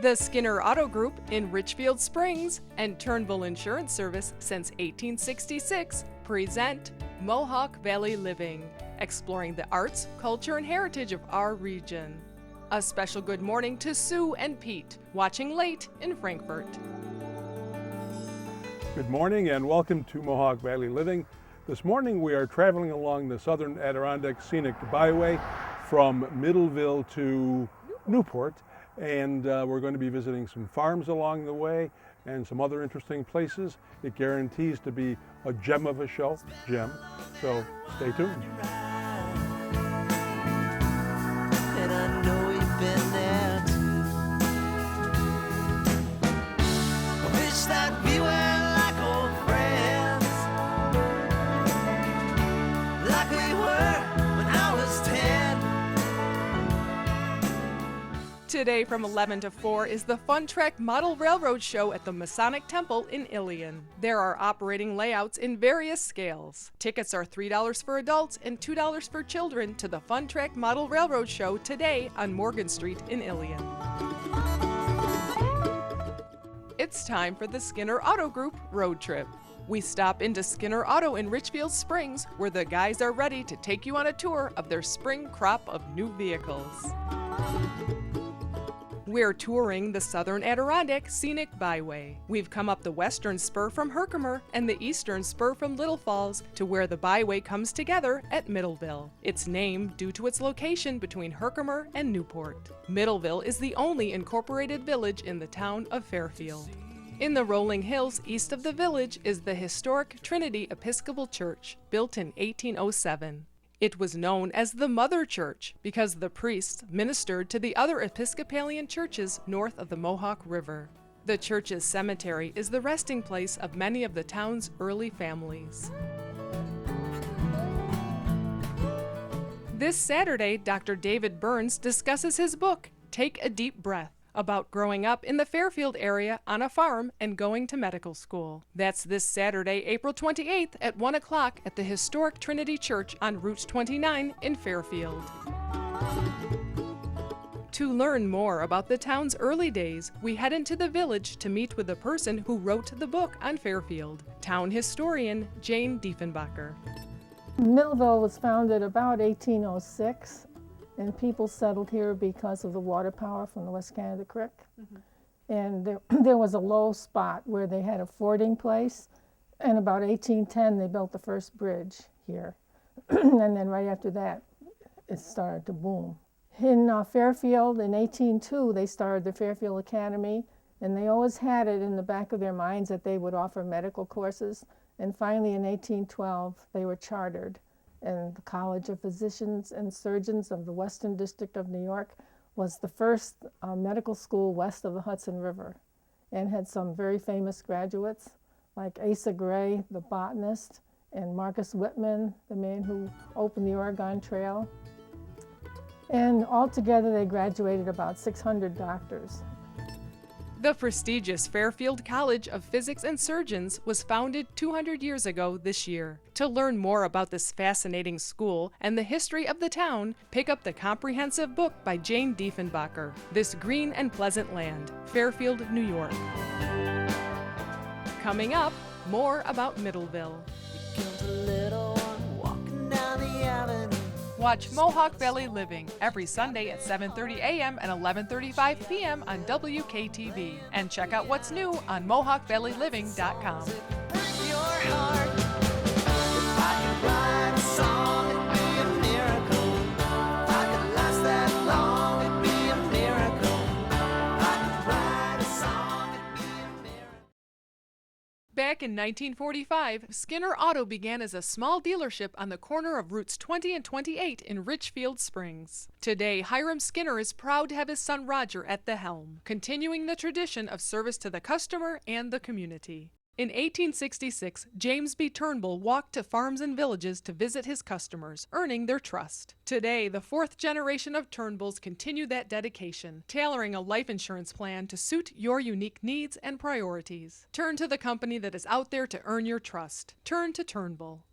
The Skinner Auto Group in Richfield Springs and Turnbull Insurance Service since 1866 present Mohawk Valley Living, exploring the arts, culture, and heritage of our region. A special good morning to Sue and Pete, watching late in Frankfort. Good morning and welcome to Mohawk Valley Living. This morning we are traveling along the Southern Adirondack Scenic Byway from Middleville to Newport, and we're going to be visiting some farms along the way and some other interesting places. It guarantees to be a gem of a show, so stay tuned. And I know you've been there too. I wish that we were like old friends, like we were when I was 10. Today from 11 to 4 is the Fun Track Model Railroad Show at the Masonic Temple in Ilion. There are operating layouts in various scales. Tickets are $3 for adults and $2 for children to the Fun Track Model Railroad Show today on Morgan Street in Ilion. It's time for the Skinner Auto Group road trip. We stop into Skinner Auto in Richfield Springs, where the guys are ready to take you on a tour of their spring crop of new vehicles. We're touring the Southern Adirondack Scenic Byway. We've come up the western spur from Herkimer and the eastern spur from Little Falls to where the byway comes together at Middleville. Its name due to its location between Herkimer and Newport. Middleville is the only incorporated village in the town of Fairfield. In the rolling hills east of the village is the historic Trinity Episcopal Church, built in 1807. It was known as the Mother Church because the priests ministered to the other Episcopalian churches north of the Mohawk River. The church's cemetery is the resting place of many of the town's early families. This Saturday, Dr. David Burns discusses his book, Take a Deep Breath, about growing up in the Fairfield area on a farm and going to medical school. That's this Saturday, April 28th at 1 o'clock at the historic Trinity Church on Route 29 in Fairfield. To learn more about the town's early days, we head into the village to meet with the person who wrote the book on Fairfield, town historian Jane Diefenbacher. Middleville was founded about 1806. And people settled here because of the water power from the West Canada Creek. And there was a low spot where they had a fording place. And about 1810, they built the first bridge here. And then right after that, it started to boom. In Fairfield, in 1802, they started the Fairfield Academy. And they always had it in the back of their minds that they would offer medical courses. And finally, in 1812, they were chartered. And the College of Physicians and Surgeons of the Western District of New York was the first medical school west of the Hudson River, and had some very famous graduates like Asa Gray, the botanist, and Marcus Whitman, the man who opened the Oregon Trail. And altogether they graduated about 600 doctors. The prestigious Fairfield College of Physics and Surgeons was founded 200 years ago this year. To learn more about this fascinating school and the history of the town, pick up the comprehensive book by Jane Diefenbacher, This Green and Pleasant Land, Fairfield, New York. Coming up, more about Middleville. Watch Mohawk Valley Living every Sunday at 7:30 a.m. and 11:35 p.m. on WKTV. And check out what's new on MohawkValleyLiving.com. Back in 1945, Skinner Auto began as a small dealership on the corner of Routes 20 and 28 in Richfield Springs. Today, Hiram Skinner is proud to have his son Roger at the helm, continuing the tradition of service to the customer and the community. In 1866, James B. Turnbull walked to farms and villages to visit his customers, earning their trust. Today, the fourth generation of Turnbulls continue that dedication, tailoring a life insurance plan to suit your unique needs and priorities. Turn to the company that is out there to earn your trust. Turn to Turnbull.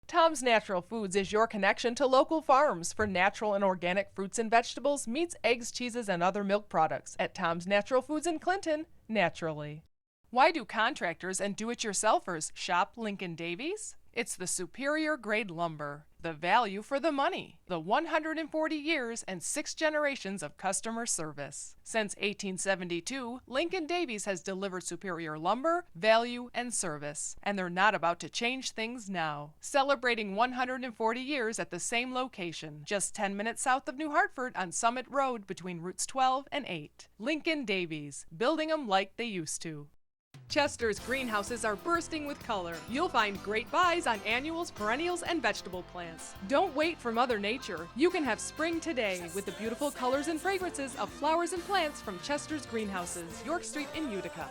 Tom's Natural Foods is your connection to local farms for natural and organic fruits and vegetables, meats, eggs, cheeses, and other milk products at Tom's Natural Foods in Clinton, naturally. Why do contractors and do-it-yourselfers shop Lincoln Davies? It's the superior grade lumber, the value for the money, the 140 years and 6 generations of customer service. Since 1872, Lincoln Davies has delivered superior lumber, value, and service, and they're not about to change things now. Celebrating 140 years at the same location, just 10 minutes south of New Hartford on Summit Road between routes 12 and 8. Lincoln Davies, building them like they used to. Chester's greenhouses are bursting with color. You'll find great buys on annuals, perennials, and vegetable plants. Don't wait for Mother Nature. You can have spring today with the beautiful colors and fragrances of flowers and plants from Chester's Greenhouses, York Street in Utica.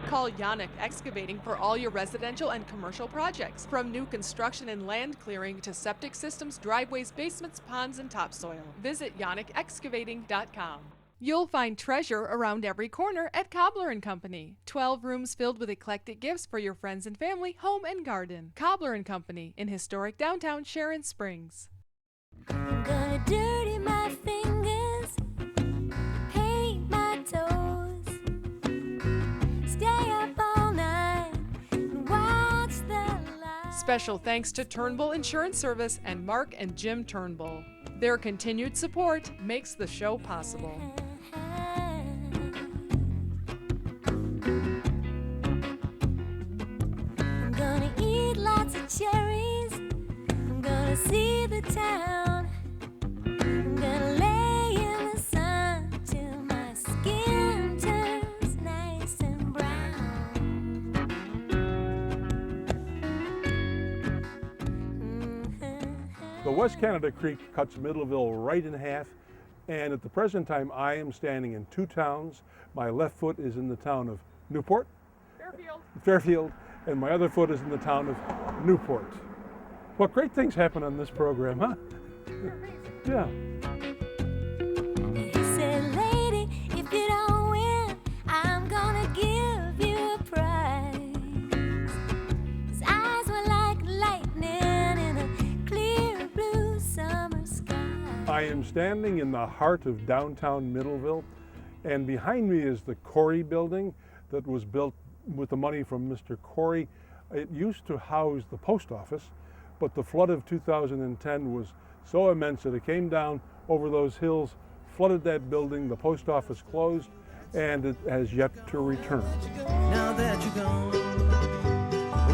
Call Yannick Excavating for all your residential and commercial projects, from new construction and land clearing to septic systems, driveways, basements, ponds, and topsoil. Visit yannickexcavating.com. You'll find treasure around every corner at Cobbler & Company. 12 rooms filled with eclectic gifts for your friends and family, home and garden. Cobbler & Company in historic downtown Sharon Springs. I'm gonna dirty my fingers, paint my toes, stay up all night and watch the lights. Special thanks to Turnbull Insurance Service and Mark and Jim Turnbull. Their continued support makes the show possible. I'm gonna eat lots of cherries, I'm gonna see the town, I'm gonna lay in the sun till my skin turns nice and brown. The West Canada Creek cuts Middleville right in half, and at the present time I am standing in 2 towns. My left foot is in the town of Newport, Fairfield, and my other foot is in the town of Newport. What great things happen on this program, huh? Yeah. He said, lady, if you don't win, I'm gonna give you a prize. His eyes were like lightning in a clear blue summer sky. I am standing in the heart of downtown Middleville, and behind me is the Corey building that was built with the money from Mr. Corey. It used to house the post office, but the flood of 2010 was so immense that it came down over those hills, flooded that building, the post office closed, and it has yet to return. Now that you're gone,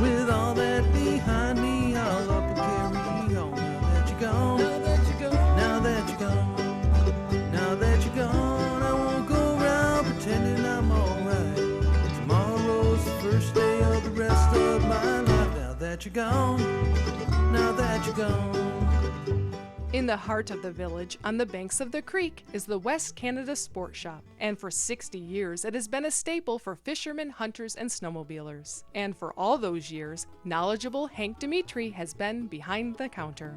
with all that behind me, I'll up and carry on. Now that you're gone, now that you're gone, now that you're gone, now that you're gone, I won't go around pretending I'm alright. Tomorrow's the first day of the rest of my life. Now that you're gone, now that you're gone. In the heart of the village, on the banks of the creek, is the West Canada Sport Shop. And for 60 years, it has been a staple for fishermen, hunters, and snowmobilers. And for all those years, knowledgeable Hank Dimitri has been behind the counter.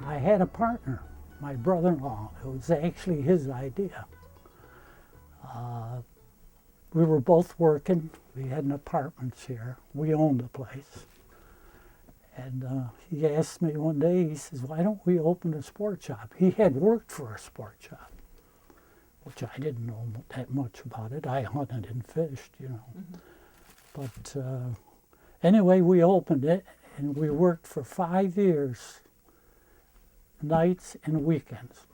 I had a partner, my brother-in-law. It was actually his idea. We were both working. We had an apartment here. We owned the place. And he asked me one day, he says, why don't we open a sport shop? He had worked for a sport shop, which I didn't know that much about it. I hunted and fished, you know. But anyway, we opened it, and we worked for 5 years, nights and weekends.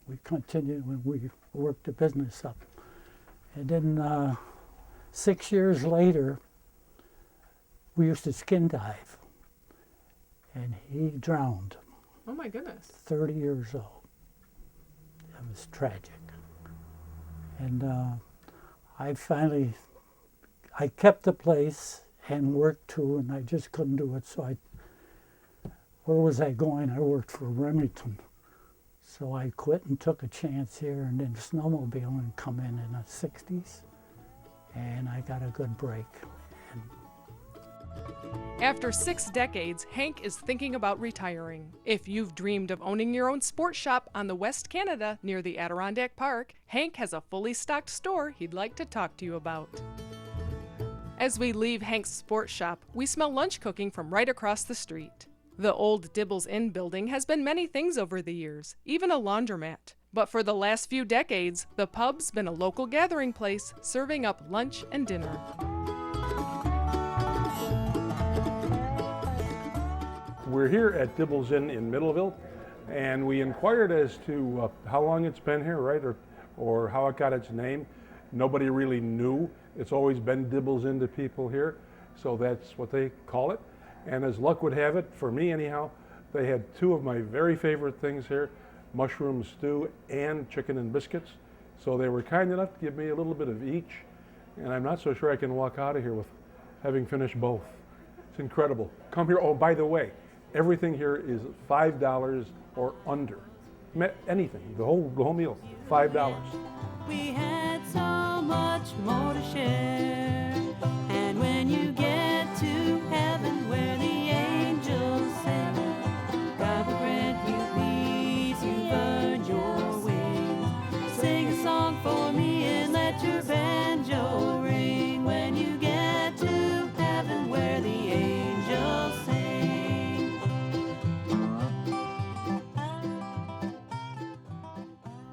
We continued when we worked the business up. And then 6 years later, we used to skin dive. And he drowned. Oh my goodness. 30 years old. It was tragic. And I kept the place and worked too, and I just couldn't do it. So where was I going? I worked for Remington. So I quit and took a chance here, and then snowmobiling come in the 60s. And I got a good break. After 6 decades, Hank is thinking about retiring. If you've dreamed of owning your own sports shop on the West Canada near the Adirondack Park, Hank has a fully stocked store he'd like to talk to you about. As we leave Hank's sports shop, we smell lunch cooking from right across the street. The old Dibbles Inn building has been many things over the years, even a laundromat. But for the last few decades, the pub's been a local gathering place, serving up lunch and dinner. We're here at Dibbles Inn in Middleville, and we inquired as to how long it's been here, right, or how it got its name. Nobody really knew. It's always been Dibbles Inn to people here, so that's what they call it. And as luck would have it, for me anyhow, they had two of my very favorite things here, mushroom stew and chicken and biscuits. So they were kind enough to give me a little bit of each, and I'm not so sure I can walk out of here with having finished both. It's incredible. Come here. Oh, by the way, everything here is $5 or under. Anything, the whole meal, $5. We had so much more to share. And when you get to heaven where the angels sing, God will grant you peace, you've earned your wings. Sing a song for me and let your banjo ring. When you get to heaven where the angels sing.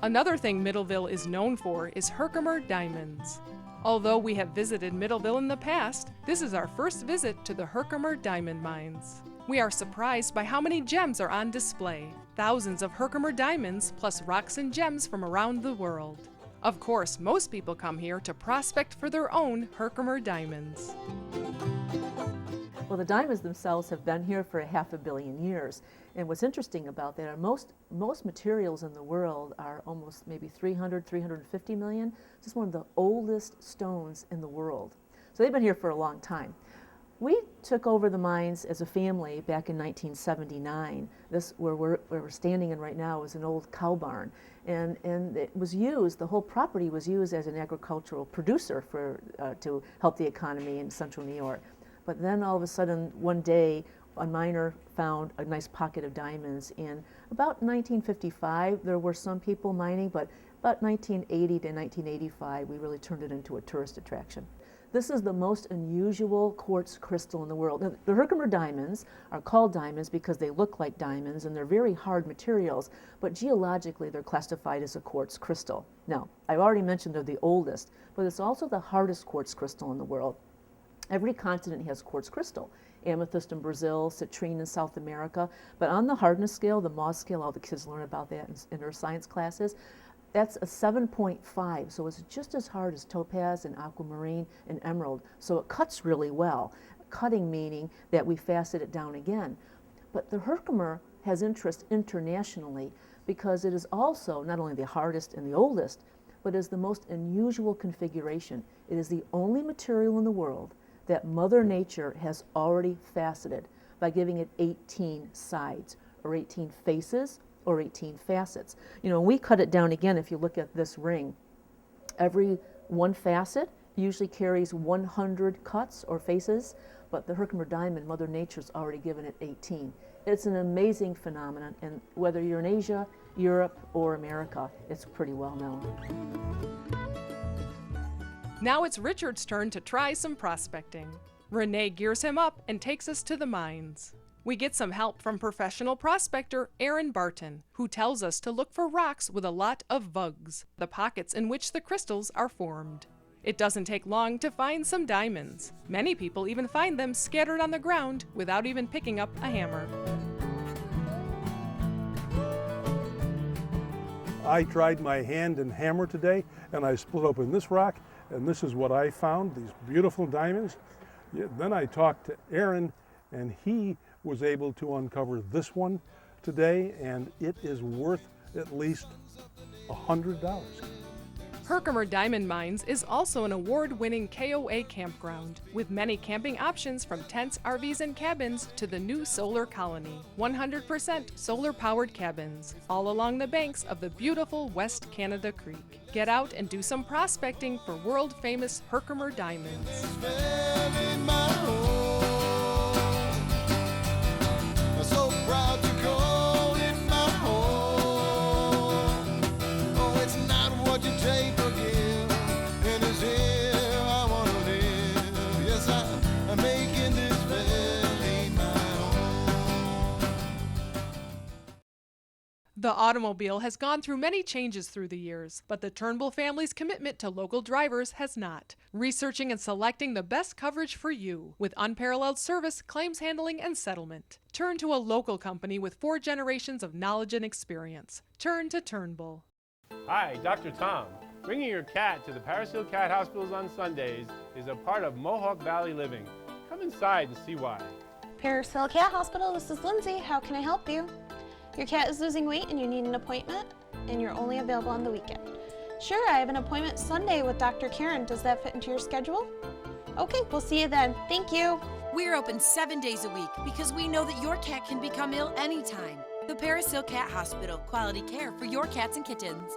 Another thing Middleville is known for is Herkimer diamonds. Although we have visited Middleville in the past, this is our first visit to the Herkimer diamond mines. We are surprised by how many gems are on display. Thousands of Herkimer diamonds, plus rocks and gems from around the world. Of course, most people come here to prospect for their own Herkimer diamonds. Well, the diamonds themselves have been here for 500 million years. And what's interesting about that are most materials in the world are almost maybe 300, 350 million. This is one of the oldest stones in the world. So they've been here for a long time. We took over the mines as a family back in 1979. This, where we're standing in right now, is an old cow barn. And it was used, the whole property was used as an agricultural producer to help the economy in central New York. But then all of a sudden, one day, a miner found a nice pocket of diamonds. In about 1955, there were some people mining, but about 1980 to 1985, we really turned it into a tourist attraction. This is the most unusual quartz crystal in the world. Now, the Herkimer diamonds are called diamonds because they look like diamonds and they're very hard materials, but geologically they're classified as a quartz crystal. Now, I've already mentioned they're the oldest, but it's also the hardest quartz crystal in the world. Every continent has quartz crystal. Amethyst in Brazil, citrine in South America. But on the hardness scale, the Mohs scale, all the kids learn about that in earth science classes, that's a 7.5. So it's just as hard as topaz and aquamarine and emerald. So it cuts really well. Cutting meaning that we facet it down again. But the Herkimer has interest internationally because it is also not only the hardest and the oldest, but is the most unusual configuration. It is the only material in the world that Mother Nature has already faceted by giving it 18 sides, or 18 faces, or 18 facets. You know, when we cut it down again, if you look at this ring, every one facet usually carries 100 cuts or faces, but the Herkimer diamond, Mother Nature's already given it 18. It's an amazing phenomenon, and whether you're in Asia, Europe, or America, it's pretty well known. Now it's Richard's turn to try some prospecting. Renee gears him up and takes us to the mines. We get some help from professional prospector Aaron Barton, who tells us to look for rocks with a lot of vugs, the pockets in which the crystals are formed. It doesn't take long to find some diamonds. Many people even find them scattered on the ground without even picking up a hammer. I tried my hand and hammer today, and I split open this rock, and this is what I found, these beautiful diamonds. Then I talked to Aaron, and he was able to uncover this one today, and it is worth at least $100. Herkimer Diamond Mines is also an award-winning KOA campground, with many camping options from tents, RVs, and cabins to the new solar colony. 100% solar-powered cabins, all along the banks of the beautiful West Canada Creek. Get out and do some prospecting for world-famous Herkimer diamonds. The automobile has gone through many changes through the years, but the Turnbull family's commitment to local drivers has not. Researching and selecting the best coverage for you with unparalleled service, claims handling, and settlement. Turn to a local company with 4 generations of knowledge and experience. Turn to Turnbull. Hi, Dr. Tom. Bringing your cat to the Fairfield Cat Hospitals on Sundays is a part of Mohawk Valley living. Come inside and see why. Fairfield Cat Hospital, this is Lindsay. How can I help you? Your cat is losing weight and you need an appointment, and you're only available on the weekend. Sure, I have an appointment Sunday with Dr. Karen. Does that fit into your schedule? Okay, we'll see you then. Thank you. We're open 7 days a week because we know that your cat can become ill anytime. The Fairfield Cat Hospital, quality care for your cats and kittens.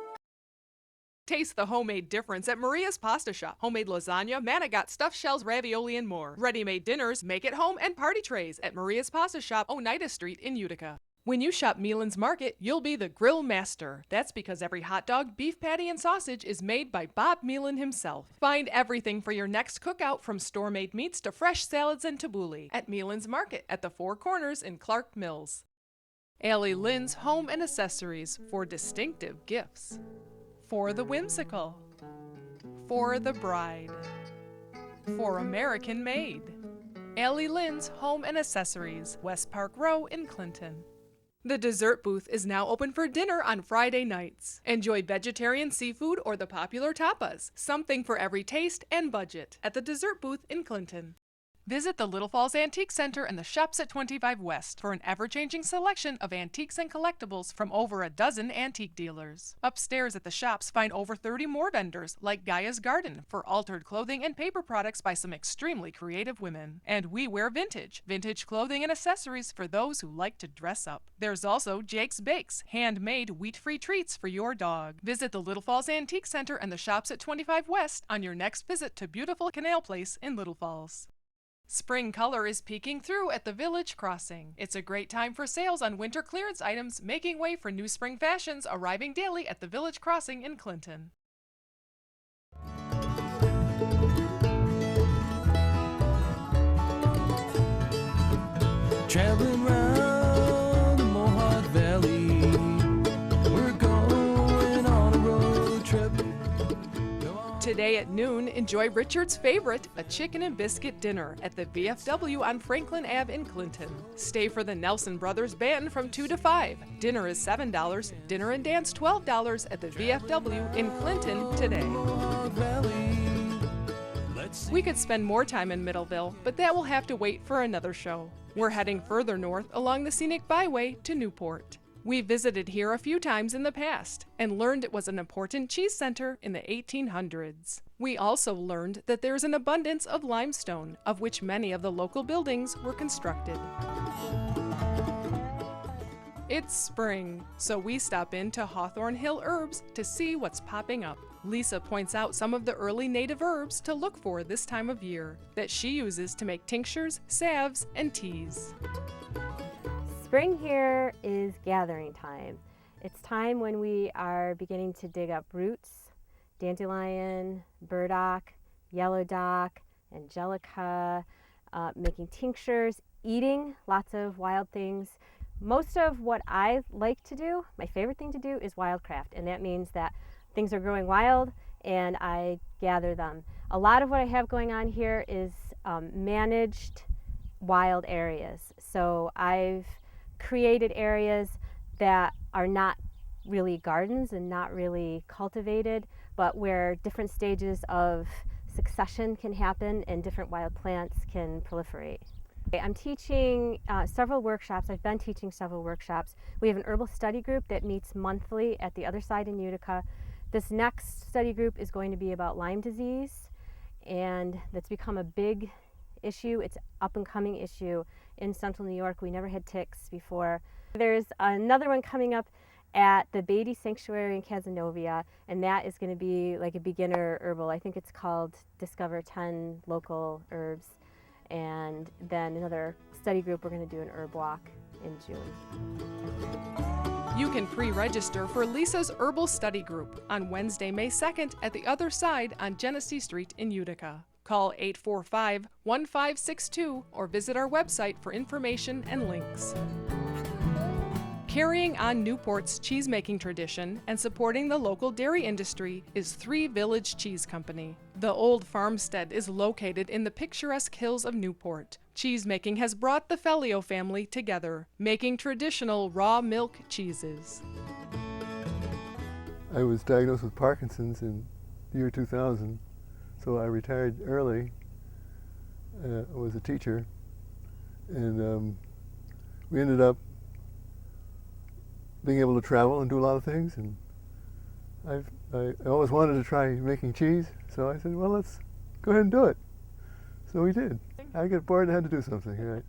Taste the homemade difference at Maria's Pasta Shop. Homemade lasagna, manigot, stuffed shells, ravioli, and more. Ready-made dinners, make it home, and party trays at Maria's Pasta Shop, Oneida Street in Utica. When you shop Meelan's Market, you'll be the grill master. That's because every hot dog, beef patty, and sausage is made by Bob Meelan himself. Find everything for your next cookout, from store-made meats to fresh salads and tabbouleh, at Meelan's Market at the Four Corners in Clark Mills. Allie Lynn's Home and Accessories for distinctive gifts. For the whimsical. For the bride. For American made. Allie Lynn's Home and Accessories, West Park Row in Clinton. The dessert booth is now open for dinner on Friday nights. Enjoy vegetarian seafood or the popular tapas, something for every taste and budget, at the dessert booth in Clinton. Visit the Little Falls Antique Center and the Shops at 25 West for an ever-changing selection of antiques and collectibles from over a dozen antique dealers. Upstairs at the shops, find over 30 more vendors like Gaia's Garden for altered clothing and paper products by some extremely creative women. And we wear vintage clothing and accessories for those who like to dress up. There's also Jake's Bakes, handmade wheat-free treats for your dog. Visit the Little Falls Antique Center and the Shops at 25 West on your next visit to beautiful Canal Place in Little Falls. Spring color is peeking through at the Village Crossing. It's a great time for sales on winter clearance items, making way for new spring fashions arriving daily at the Village Crossing in Clinton. Traveling round the Mohawk Valley, we're going on a road trip. Today at noon, enjoy Richard's favorite, a chicken and biscuit dinner at the VFW on Franklin Ave in Clinton. Stay for the Nelson Brothers Band from 2 to 5. Dinner is $7, dinner and dance $12 at the VFW in Clinton today. We could spend more time in Middleville, but that will have to wait for another show. We're heading further north along the scenic byway to Newport. We visited here a few times in the past and learned it was an important cheese center in the 1800s. We also learned that there's an abundance of limestone, of which many of the local buildings were constructed. It's spring, so we stop in to Hawthorne Hill Herbs to see what's popping up. Lisa points out some of the early native herbs to look for this time of year that she uses to make tinctures, salves, and teas. Spring here is gathering time. It's time when we are beginning to dig up roots, dandelion, burdock, yellow dock, angelica, making tinctures, eating lots of wild things. Most of what I like to do, my favorite thing to do, is wildcraft, and that means that things are growing wild and I gather them. A lot of what I have going on here is managed wild areas. So I've created areas that are not really gardens and not really cultivated, but where different stages of succession can happen and different wild plants can proliferate. I'm teaching several workshops. I've been teaching several workshops. We have an herbal study group that meets monthly at the other side in Utica. This next study group is going to be about Lyme disease, and that's become a big issue. It's an up and coming issue in central New York. We never had ticks before. There's another one coming up at the Beatty Sanctuary in Cazenovia, and that is going to be like a beginner herbal. I think it's called Discover 10 Local Herbs. And then another study group, we're going to do an herb walk in June. You can pre-register for Lisa's Herbal Study Group on Wednesday, May 2nd at the other side on Genesee Street in Utica. Call 845-1562 or visit our website for information and links. Carrying on Newport's cheese-making tradition and supporting the local dairy industry is Three Village Cheese Company. The old farmstead is located in the picturesque hills of Newport. Cheese-making has brought the Fellio family together, making traditional raw milk cheeses. I was diagnosed with Parkinson's in the year 2000, so I retired early. I was a teacher, and we ended up being able to travel and do a lot of things, and I always wanted to try making cheese, so I said, well, let's go ahead and do it. So we did. I got bored and had to do something, right?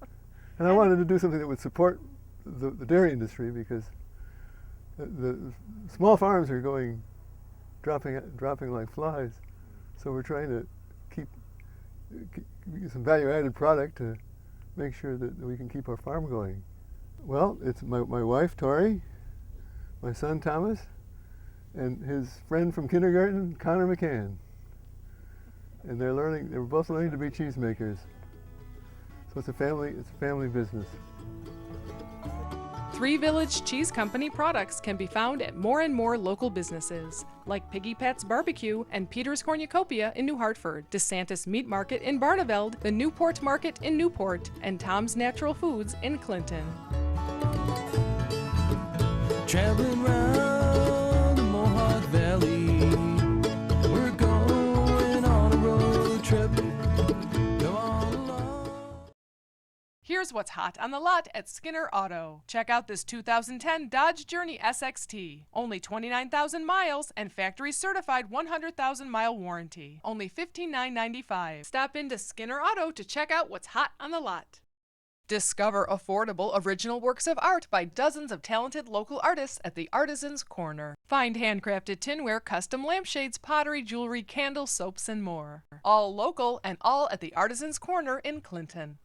And I wanted to do something that would support the dairy industry, because the small farms are dropping like flies. So we're trying to keep some value-added product to make sure that we can keep our farm going. Well, it's my wife, Tori, my son, Thomas, and his friend from kindergarten, Connor McCann. And they were both learning to be cheesemakers. So it's a family business. Three Village Cheese Company products can be found at more and more local businesses, like Piggy Pat's Barbecue and Peter's Cornucopia in New Hartford, DeSantis Meat Market in Barneveld, the Newport Market in Newport, and Tom's Natural Foods in Clinton. Traveling round the Mohawk Valley, we're going on a road trip. Come on along. Here's what's hot on the lot at Skinner Auto. Check out this 2010 Dodge Journey SXT. Only 29,000 miles and factory certified 100,000 mile warranty. Only $15,995. Stop into Skinner Auto to check out what's hot on the lot. Discover affordable original works of art by dozens of talented local artists at the Artisan's Corner. Find handcrafted tinware, custom lampshades, pottery, jewelry, candles, soaps, and more. All local and all at the Artisan's Corner in Clinton.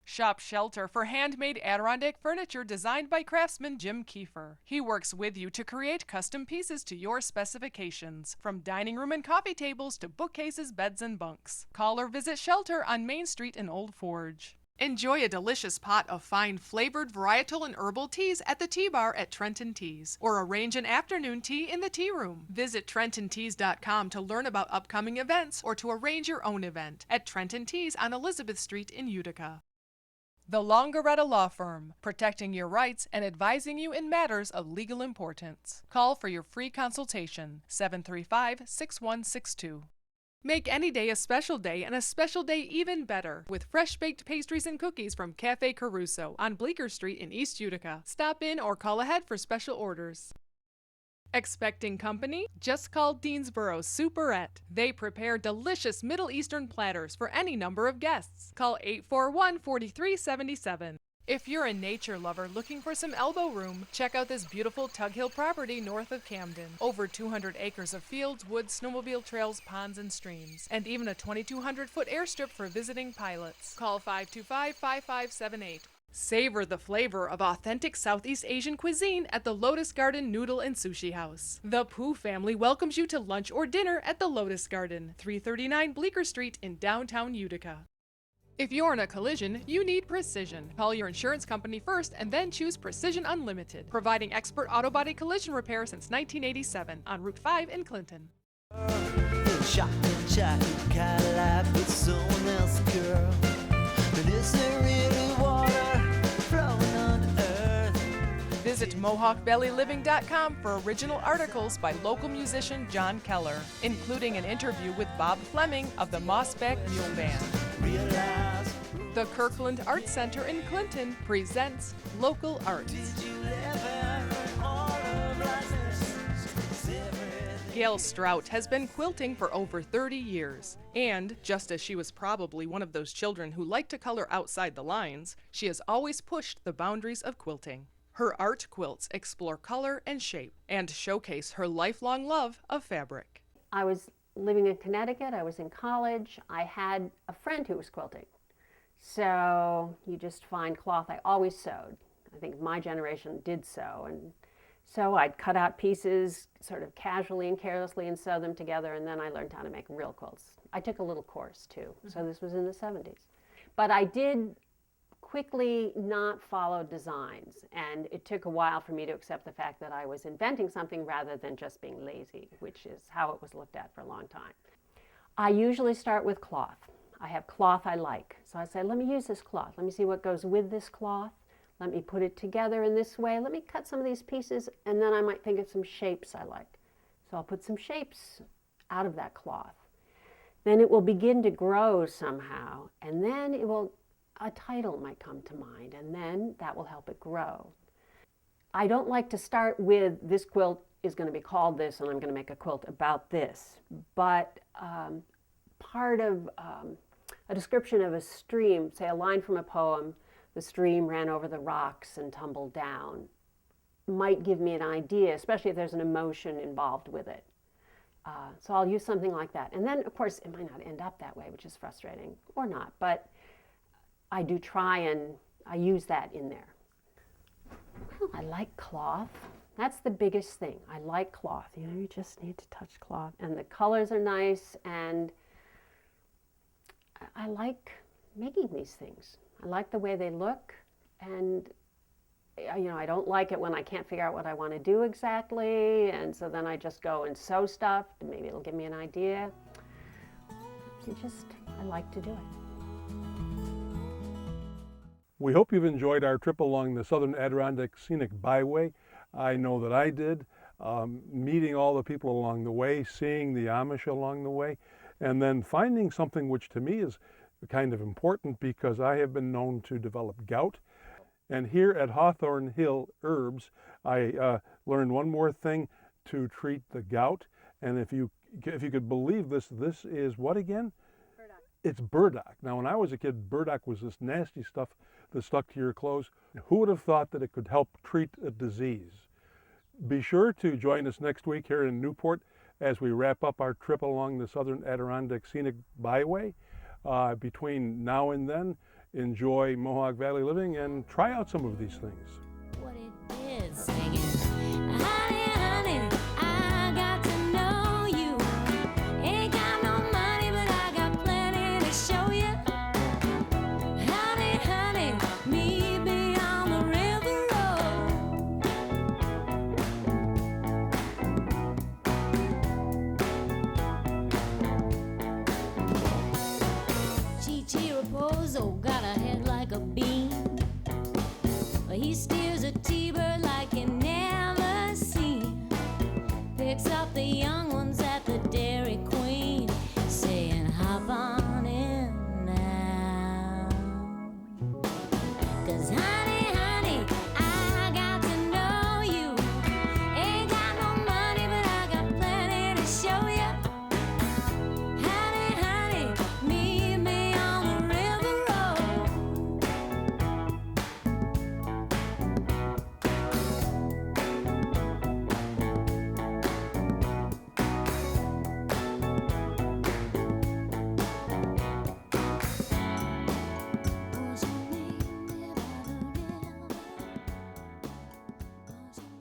Shop Shelter for handmade Adirondack furniture designed by craftsman Jim Kiefer. He works with you to create custom pieces to your specifications, from dining room and coffee tables to bookcases, beds, and bunks. Call or visit Shelter on Main Street in Old Forge. Enjoy a delicious pot of fine flavored varietal and herbal teas at the Tea Bar at Trenton Teas, or arrange an afternoon tea in the tea room. Visit TrentonTeas.com to learn about upcoming events or to arrange your own event at Trenton Teas on Elizabeth Street in Utica. The Longaretta Law Firm, protecting your rights and advising you in matters of legal importance. Call for your free consultation, 735-6162. Make any day a special day and a special day even better with fresh-baked pastries and cookies from Cafe Caruso on Bleecker Street in East Utica. Stop in or call ahead for special orders. Expecting company? Just call Deansboro Superette. They prepare delicious Middle Eastern platters for any number of guests. Call 841-4377. If you're a nature lover looking for some elbow room, check out this beautiful Tug Hill property north of Camden. Over 200 acres of fields, woods, snowmobile trails, ponds, and streams, and even a 2,200-foot airstrip for visiting pilots. Call 525-5578. Savor the flavor of authentic Southeast Asian cuisine at the Lotus Garden Noodle and Sushi House. The Pooh family welcomes you to lunch or dinner at the Lotus Garden, 339 Bleecker Street in downtown Utica. If you're in a collision, you need Precision. Call your insurance company first and then choose Precision Unlimited, providing expert auto body collision repair since 1987 on Route 5 in Clinton. Shot and shot, kind of life with someone else, girl. But is there really water flowing under earth? Visit MohawkValleyLiving.com for original articles by local musician John Keller, including an interview with Bob Fleming of the Mossback Mule Band. The Kirkland Art Center in Clinton presents Local Arts. Gail Strout has been quilting for over 30 years, and just as she was probably one of those children who like to color outside the lines, she has always pushed the boundaries of quilting. Her art quilts explore color and shape and showcase her lifelong love of fabric. I was living in Connecticut, I was in college, I had a friend who was quilting. So you just find cloth. I always sewed. I think my generation did sew, and so I'd cut out pieces sort of casually and carelessly and sew them together, and then I learned how to make real quilts. I took a little course too, so this was in the 70s. But I did quickly not follow designs, and it took a while for me to accept the fact that I was inventing something rather than just being lazy, which is how it was looked at for a long time. I usually start with cloth. I have cloth I like. So I say, let me use this cloth. Let me see what goes with this cloth. Let me put it together in this way. Let me cut some of these pieces, and then I might think of some shapes I like. So I'll put some shapes out of that cloth. Then it will begin to grow somehow, and then a title might come to mind, and then that will help it grow. I don't like to start with, this quilt is going to be called this, and I'm going to make a quilt about this. But part of a description of a stream, say a line from a poem, the stream ran over the rocks and tumbled down, might give me an idea, especially if there's an emotion involved with it. So I'll use something like that. And then, of course, it might not end up that way, which is frustrating, or not. But I do try and I use that in there. Well, I like cloth. That's the biggest thing. I like cloth. You know, you just need to touch cloth. And the colors are nice, and I like making these things. I like the way they look, and you know, I don't like it when I can't figure out what I want to do exactly, and so then I just go and sew stuff, and maybe it'll give me an idea. I like to do it. We hope you've enjoyed our trip along the Southern Adirondack Scenic Byway. I know that I did, meeting all the people along the way, seeing the Amish along the way, and then finding something which to me is kind of important because I have been known to develop gout. And here at Hawthorne Hill Herbs, I learned one more thing to treat the gout. And if you could believe this, this is what again? Burdock. It's burdock. Now, when I was a kid, burdock was this nasty stuff that stuck to your clothes. Who would have thought that it could help treat a disease? Be sure to join us next week here in Newport as we wrap up our trip along the Southern Adirondack Scenic Byway. Between now and then, enjoy Mohawk Valley living and try out some of these things. What it is singing, honey, honey, I got to know you. Ain't got no money, but I got plenty to show you. Honey, honey, meet me on the river road. Chi-Chi Raposo got a head like a beam. He steers a T-bird like you never seen. Picks up the young